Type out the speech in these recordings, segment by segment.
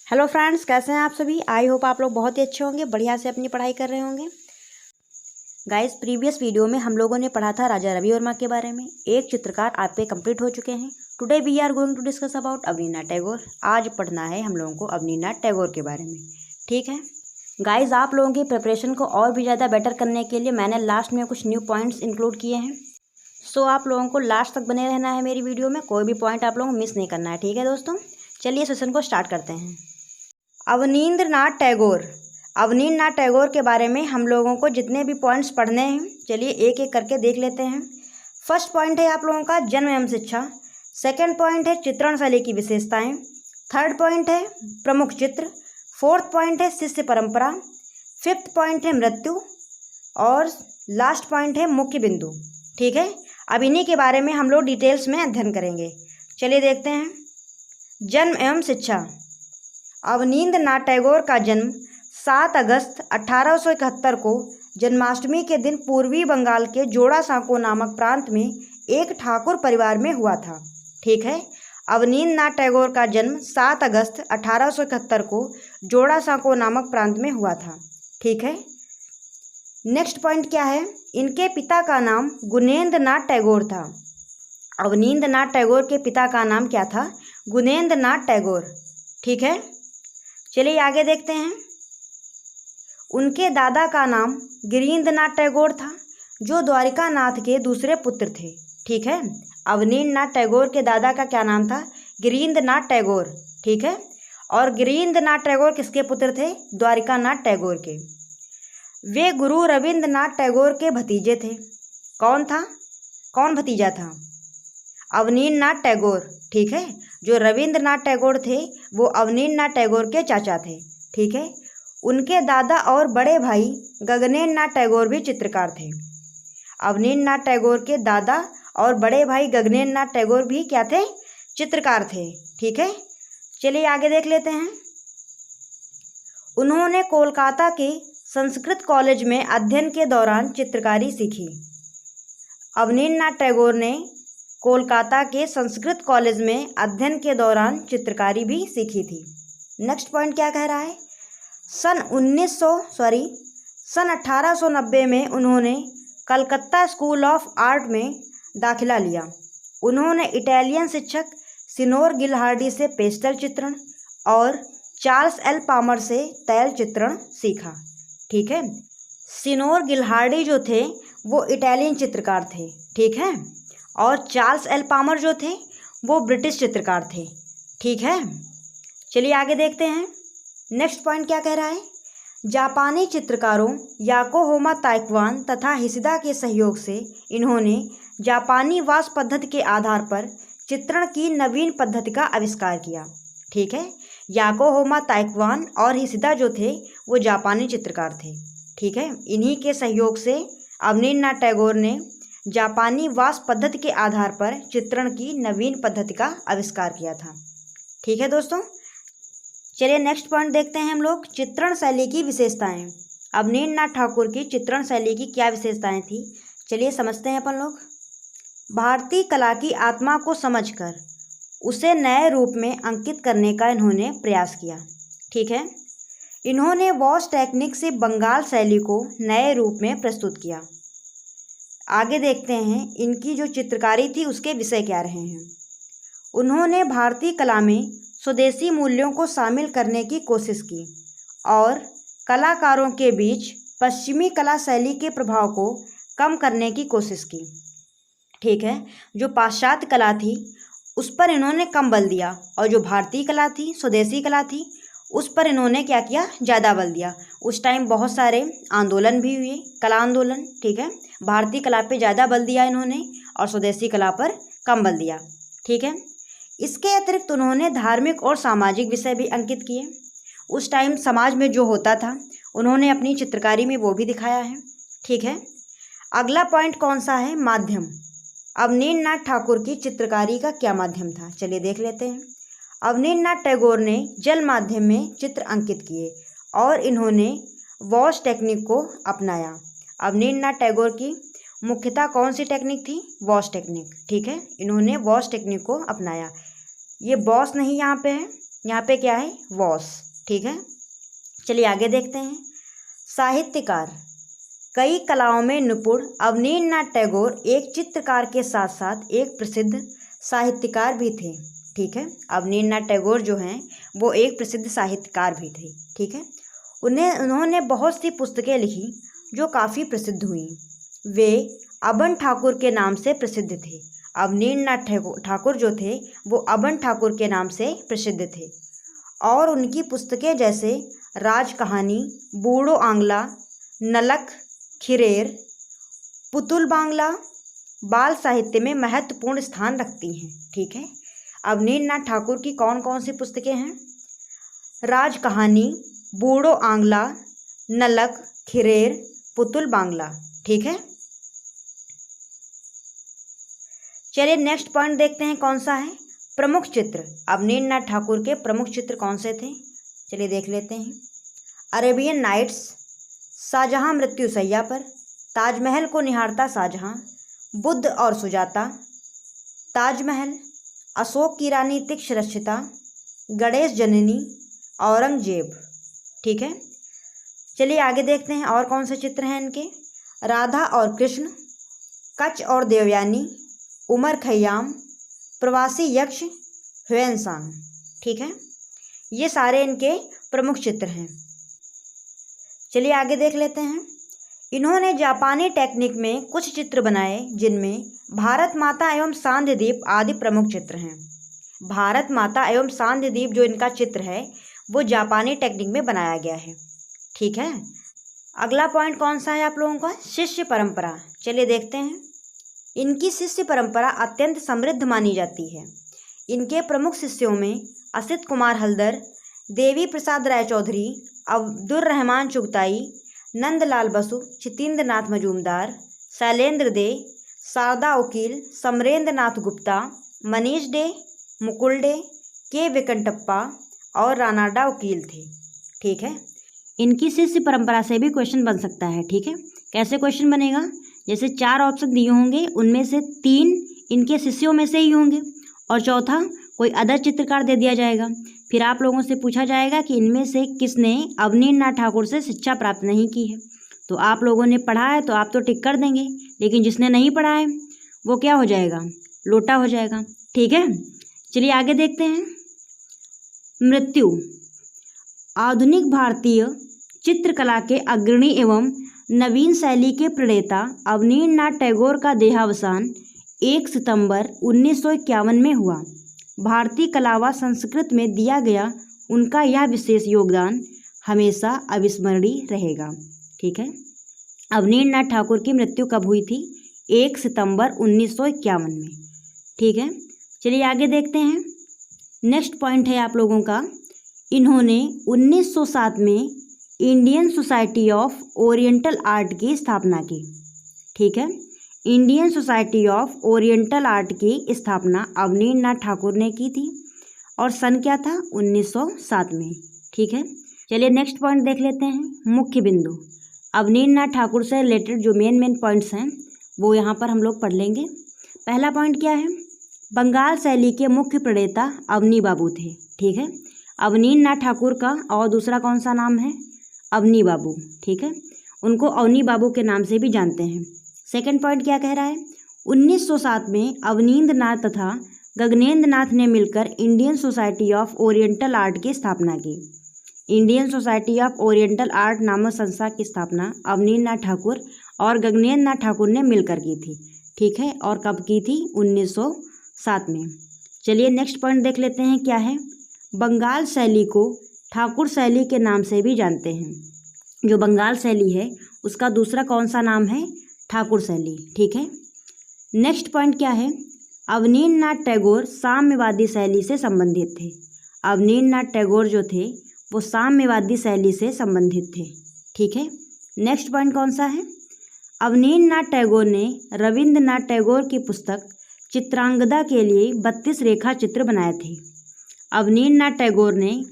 Hello friends, कैसे हैं आप सभी। आई होप आप लोग बहुत ही अच्छे होंगे, बढ़िया से अपनी पढ़ाई कर रहे होंगे। गाइस, प्रीवियस वीडियो में हम लोगों ने पढ़ा था राजा रवि वर्मा के बारे में। एक चित्रकार आप पे कंप्लीट हो चुके हैं। Today we are going to discuss about Abanindranath Tagore. आज पढ़ना है हम लोगों को अवनींद्रनाथ टैगोर के बारे में, ठीक है। गाइस, आप लोगों की प्रिपरेशन को और भी ज़्यादा बेटर करने के लिए मैंने लास्ट में कुछ न्यू पॉइंट्स इंक्लूड किए हैं। सो आप लोगों को लास्ट तक बने रहना है मेरी वीडियो में, कोई भी पॉइंट आप लोगों को मिस नहीं करना है, ठीक है दोस्तों। चलिए सेशन को स्टार्ट करते हैं। अवनींद्रनाथ टैगोर। अवनींद्रनाथ टैगोर के बारे में हम लोगों को जितने भी पॉइंट्स पढ़ने हैं, चलिए एक एक करके देख लेते हैं। फर्स्ट पॉइंट है आप लोगों का जन्म एवं शिक्षा। सेकंड पॉइंट है चित्रण शैली की विशेषताएं। थर्ड पॉइंट है प्रमुख चित्र। फोर्थ पॉइंट है शिष्य परंपरा। फिफ्थ पॉइंट है मृत्यु। और लास्ट पॉइंट है मुख्य बिंदु, ठीक है। अब इन्हीं के बारे में हम लोग डिटेल्स में अध्ययन करेंगे। चलिए देखते हैं। जन्म एवं शिक्षा। अवनींद्रनाथ टैगोर का जन्म 7 अगस्त 1871 को जन्माष्टमी के दिन पूर्वी बंगाल के जोड़ासांको नामक प्रांत में एक ठाकुर परिवार में हुआ था, ठीक है। अवनींद्रनाथ टैगोर का जन्म 7 अगस्त 1871 को जोड़ासांको नामक प्रांत में हुआ था, ठीक है। नेक्स्ट पॉइंट क्या है, इनके पिता का नाम गुणेंद्रनाथ टैगोर था। अवनींद्रनाथ टैगोर के पिता का नाम क्या था, गुणेंद्रनाथ टैगोर, ठीक है। चलिए आगे देखते हैं। उनके दादा का नाम गिरीन्द्रनाथ टैगोर था, जो द्वारिका नाथ के दूसरे पुत्र थे, ठीक है। अवनींद्रनाथ टैगोर के दादा का क्या नाम था, गिरीन्द्रनाथ टैगोर, ठीक है। और गिरीन्द्रनाथ टैगोर किसके पुत्र थे, द्वारिका नाथ टैगोर के। वे गुरु रविंद्रनाथ टैगोर के भतीजे थे। कौन था, कौन भतीजा था, अवनींद्रनाथ टैगोर, ठीक है। जो रविंद्रनाथ टैगोर थे वो अवनींद्रनाथ टैगोर के चाचा थे, ठीक है। उनके दादा और बड़े भाई गगनेन्द्रनाथ टैगोर भी चित्रकार थे। अवनींद्रनाथ टैगोर के दादा और बड़े भाई गगनेन्द्रनाथ टैगोर भी क्या थे, चित्रकार थे, ठीक है। चलिए आगे देख लेते हैं। उन्होंने कोलकाता के संस्कृत कॉलेज में अध्ययन के दौरान चित्रकारी सीखी। अवनींद्रनाथ टैगोर ने कोलकाता के संस्कृत कॉलेज में अध्ययन के दौरान चित्रकारी भी सीखी थी। नेक्स्ट पॉइंट क्या कह रहा है, सन 1890 में उन्होंने कलकत्ता स्कूल ऑफ आर्ट में दाखिला लिया। उन्होंने इटालियन शिक्षक सिनोर गिलहार्डी से पेस्टल चित्रण और चार्ल्स एल पामर से तैल चित्रण सीखा, ठीक है। सिनोर गिलहार्डी जो थे वो इटालियन चित्रकार थे, ठीक है। और चार्ल्स एल पामर जो थे वो ब्रिटिश चित्रकार थे, ठीक है। चलिए आगे देखते हैं। नेक्स्ट पॉइंट क्या कह रहा है, जापानी चित्रकारों याकोहोमा ताइक्वान तथा हिसिदा के सहयोग से इन्होंने जापानी वास पद्धति के आधार पर चित्रण की नवीन पद्धति का आविष्कार किया, ठीक है। याकोहोमा ताइक्वान और हिसिदा जो थे वो जापानी चित्रकार थे, ठीक है। इन्हीं के सहयोग से अवनींद्रनाथ टैगोर ने जापानी वास पद्धति के आधार पर चित्रण की नवीन पद्धति का आविष्कार किया था, ठीक है दोस्तों। चलिए नेक्स्ट पॉइंट देखते हैं हम लोग, चित्रण शैली की विशेषताएं। अवनींद्रनाथ ठाकुर की चित्रण शैली की क्या विशेषताएं थी, चलिए समझते हैं अपन लोग। भारतीय कला की आत्मा को समझकर उसे नए रूप में अंकित करने का इन्होंने प्रयास किया, ठीक है। इन्होंने वॉश टेक्निक से बंगाल शैली को नए रूप में प्रस्तुत किया। आगे देखते हैं इनकी जो चित्रकारी थी उसके विषय क्या रहे हैं। उन्होंने भारतीय कला में स्वदेशी मूल्यों को शामिल करने की कोशिश की और कलाकारों के बीच पश्चिमी कला शैली के प्रभाव को कम करने की कोशिश की, ठीक है। जो पाश्चात्य कला थी उस पर इन्होंने कम बल दिया और जो भारतीय कला थी, स्वदेशी कला थी, उस पर इन्होंने क्या किया, ज़्यादा बल दिया। उस टाइम बहुत सारे आंदोलन भी हुए, कला आंदोलन, ठीक है। भारतीय कला पे ज़्यादा बल दिया इन्होंने और स्वदेशी कला पर कम बल दिया, ठीक है। इसके अतिरिक्त उन्होंने धार्मिक और सामाजिक विषय भी अंकित किए। उस टाइम समाज में जो होता था उन्होंने अपनी चित्रकारी में वो भी दिखाया है, ठीक है। अगला पॉइंट कौन सा है, माध्यम। अवनींद्रनाथ ठाकुर की चित्रकारी का क्या माध्यम था, चलिए देख लेते हैं। अवनींद्रनाथ टैगोर ने जल माध्यम में चित्र अंकित किए और इन्होंने वॉश टेक्निक को अपनाया। अवनींद्रनाथ टैगोर की मुख्यतः कौन सी टेक्निक थी, वॉश टेक्निक, ठीक है। इन्होंने वॉश टेक्निक को अपनाया। ये बॉस नहीं यहाँ पे है, यहाँ पे क्या है, वॉस। ठीक है, चलिए आगे देखते हैं। साहित्यकार। कई कलाओं में निपुण अवनींद्रनाथ टैगोर एक चित्रकार के साथ साथ एक प्रसिद्ध साहित्यकार भी थे। ठीक है, अवनींद्रनाथ टैगोर जो हैं वो एक प्रसिद्ध साहित्यकार भी थे। ठीक है, उन्होंने बहुत सी पुस्तकें लिखी जो काफ़ी प्रसिद्ध हुई। वे अबन ठाकुर के नाम से प्रसिद्ध थे। अवनींद्रनाथ ठाकुर जो थे वो अबन ठाकुर के नाम से प्रसिद्ध थे। और उनकी पुस्तकें जैसे राज कहानी, बूढ़ो आंगला, नलक खिरेर, पुतुल बांग्ला बाल साहित्य में महत्वपूर्ण स्थान रखती हैं। ठीक है, अवनींद्रनाथ ठाकुर की कौन कौन सी पुस्तकें हैं? राज कहानी, बूढ़ो आंगला, नलक खिरेर, पुतुल बांग्ला। ठीक है, चलिए नेक्स्ट पॉइंट देखते हैं कौन सा है। प्रमुख चित्र। अवनींद्रनाथ ठाकुर के प्रमुख चित्र कौन से थे? चलिए देख लेते हैं। अरेबियन नाइट्स, शाहजहां मृत्यु सैया पर, ताजमहल को निहारता शाहजहां, बुद्ध और सुजाता, ताजमहल, अशोक की रानी तीक्ष्णरक्षिता, गणेश जननी, औरंगजेब। ठीक है, चलिए आगे देखते हैं और कौन से चित्र हैं इनके। राधा और कृष्ण, कच और देवयानी, उमर खयाम, प्रवासी यक्ष, ह्वेनसांग। ठीक है, ये सारे इनके प्रमुख चित्र हैं। चलिए आगे देख लेते हैं। इन्होंने जापानी टेक्निक में कुछ चित्र बनाए जिनमें भारत माता एवं सांध्य द्वीप आदि प्रमुख चित्र हैं। भारत माता एवं सांध्य द्वीप जो इनका चित्र है वो जापानी टेक्निक में बनाया गया है। ठीक है, अगला पॉइंट कौन सा है आप लोगों का? शिष्य परंपरा। चलिए देखते हैं। इनकी शिष्य परंपरा अत्यंत समृद्ध मानी जाती है। इनके प्रमुख शिष्यों में असित कुमार हल्दर, देवी प्रसाद रायचौधरी, अब्दुल रहमान चुगताई, नंदलाल बसु, चितेंद्र नाथ मजूमदार, शैलेंद्र दे, शारदा वकील, समरेंद्र नाथ गुप्ता, मनीष डे, मुकुल डे, के वेंकटप्पा और रानाडा वकील थे। ठीक है, इनकी शिष्य परंपरा से भी क्वेश्चन बन सकता है। ठीक है, कैसे क्वेश्चन बनेगा? जैसे 4 ऑप्शन दिए होंगे, उनमें से 3 इनके शिष्यों में से ही होंगे और चौथा कोई अदर चित्रकार दे दिया जाएगा। फिर आप लोगों से पूछा जाएगा कि इनमें से किसने अवनींद्रनाथ ठाकुर से शिक्षा प्राप्त नहीं की है। तो आप लोगों ने पढ़ा है तो आप तो टिक कर देंगे, लेकिन जिसने नहीं पढ़ा है वो क्या हो जाएगा? लोटा हो जाएगा। ठीक है, चलिए आगे देखते हैं। मृत्यु। आधुनिक भारतीय चित्रकला के अग्रणी एवं नवीन शैली के प्रणेता अवनींद्रनाथ टैगोर का देहावसान 1 सितंबर 1951 में हुआ। भारतीय कला व संस्कृत में दिया गया उनका यह विशेष योगदान हमेशा अविस्मरणीय रहेगा। ठीक है, अवनींद्रनाथ ठाकुर की मृत्यु कब हुई थी? 1 सितंबर 1951 में। ठीक है, चलिए आगे देखते हैं। नेक्स्ट पॉइंट है आप लोगों का, इन्होंने 1907 में Indian society of oriental art की स्थापना की। ठीक है, Indian society of oriental art की स्थापना अवनींद्रनाथ ठाकुर ने की थी और सन क्या था? 1907 में। ठीक है, चलिए नेक्स्ट पॉइंट देख लेते हैं। मुख्य बिंदु। अवनींद्रनाथ ठाकुर से रिलेटेड जो मेन पॉइंट्स हैं वो यहाँ पर हम लोग पढ़ लेंगे। पहला पॉइंट क्या है? बंगाल शैली के मुख्य प्रणेता अवनी बाबू थे। ठीक है, अवनींद्रनाथ ठाकुर का और दूसरा कौन सा नाम है? अवनी बाबू। ठीक है, उनको अवनी बाबू के नाम से भी जानते हैं। सेकंड पॉइंट क्या कह रहा है? 1907 में अवनींद्रनाथ तथा गगनेंद्रनाथ ने मिलकर Indian society of oriental art की स्थापना की। Indian society of oriental art नामक संस्था की स्थापना अवनींद्रनाथ ठाकुर और गगनेंद्रनाथ ठाकुर ने मिलकर की थी। ठीक है, और कब की थी? 1907 में। चलिए नेक्स्ट पॉइंट देख लेते हैं क्या है। बंगाल शैली को ठाकुर शैली के नाम से भी जानते हैं। जो बंगाल शैली है उसका दूसरा कौन सा नाम है? ठाकुर शैली। ठीक है, नेक्स्ट पॉइंट क्या है? अवनींद्रनाथ टैगोर साम्यवादी शैली से संबंधित थे। अवनींद्रनाथ टैगोर जो थे वो साम्यवादी शैली से संबंधित थे। ठीक है, नेक्स्ट पॉइंट कौन सा है? अवनींद्रनाथ टैगोर ने रविंद्रनाथ टैगोर की पुस्तक चित्रांगदा के लिए 32 रेखा चित्र बनाए थे। अवनींद्रनाथ टैगोर ने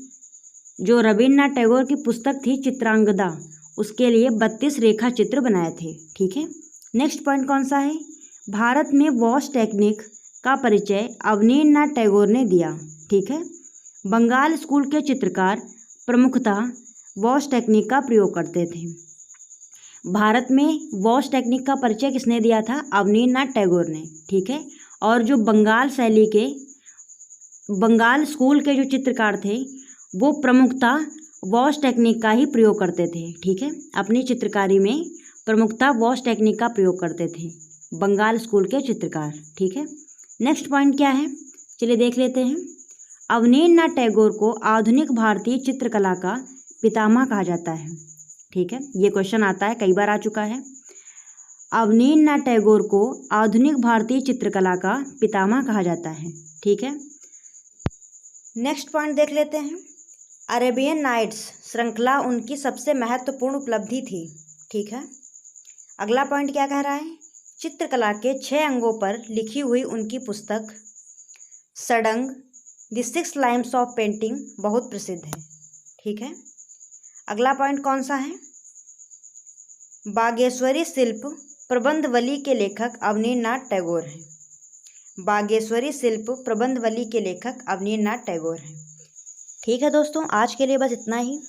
जो रविंद्रनाथ टैगोर की पुस्तक थी चित्रांगदा, उसके लिए 32 रेखा चित्र बनाए थे। ठीक है, नेक्स्ट पॉइंट कौन सा है? भारत में वॉश टेक्निक का परिचय अवनींद्रनाथ टैगोर ने दिया। ठीक है, बंगाल स्कूल के चित्रकार प्रमुखतः वॉश टेक्निक का प्रयोग करते थे। भारत में वॉश टेक्निक का परिचय किसने दिया था? अवनींद्रनाथ टैगोर ने। ठीक है। और जो बंगाल स्कूल के जो चित्रकार थे वो प्रमुखतः वॉश टेक्निक का ही प्रयोग करते थे। ठीक है। अपनी चित्रकारी में प्रमुखतः वॉश टेक्निक का प्रयोग करते थे बंगाल स्कूल के चित्रकार। ठीक है। नेक्स्ट पॉइंट क्या है, चलिए देख लेते हैं। अवनींद्रनाथ टैगोर को आधुनिक भारतीय चित्रकला का पितामह कहा जाता है। ठीक है, ये क्वेश्चन आता है, कई बार आ चुका है। अवनींद्रनाथ टैगोर को आधुनिक भारतीय चित्रकला का पितामह कहा जाता है। ठीक है। नेक्स्ट पॉइंट देख लेते हैं। अरेबियन नाइट्स श्रृंखला उनकी सबसे महत्वपूर्ण उपलब्धि थी। ठीक है। अगला पॉइंट क्या कह रहा है? चित्रकला के 6 अंगों पर लिखी हुई उनकी पुस्तक सडंग द 6 लाइन्स ऑफ पेंटिंग बहुत प्रसिद्ध है। ठीक है। अगला पॉइंट कौन सा है? बागेश्वरी शिल्प प्रबंधवली के लेखक अवनींद्रनाथ टैगोर हैं। बागेश्वरी शिल्प प्रबंधवली के लेखक अवनींद्रनाथ टैगोर हैं। ठीक है दोस्तों, आज के लिए बस इतना ही।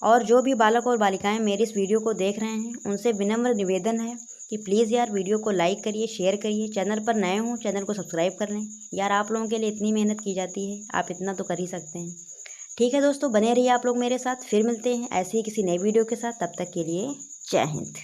और जो भी बालक और बालिकाएं मेरी इस वीडियो को देख रहे हैं उनसे विनम्र निवेदन है कि प्लीज़ यार वीडियो को लाइक करिए, शेयर करिए। चैनल पर नए हों चैनल को सब्सक्राइब कर लें। यार आप लोगों के लिए इतनी मेहनत की जाती है, आप इतना तो कर ही सकते हैं। ठीक है दोस्तों, बने रहिए आप लोग मेरे साथ। फिर मिलते हैं ऐसे ही किसी नई वीडियो के साथ। तब तक के लिए जय हिंद।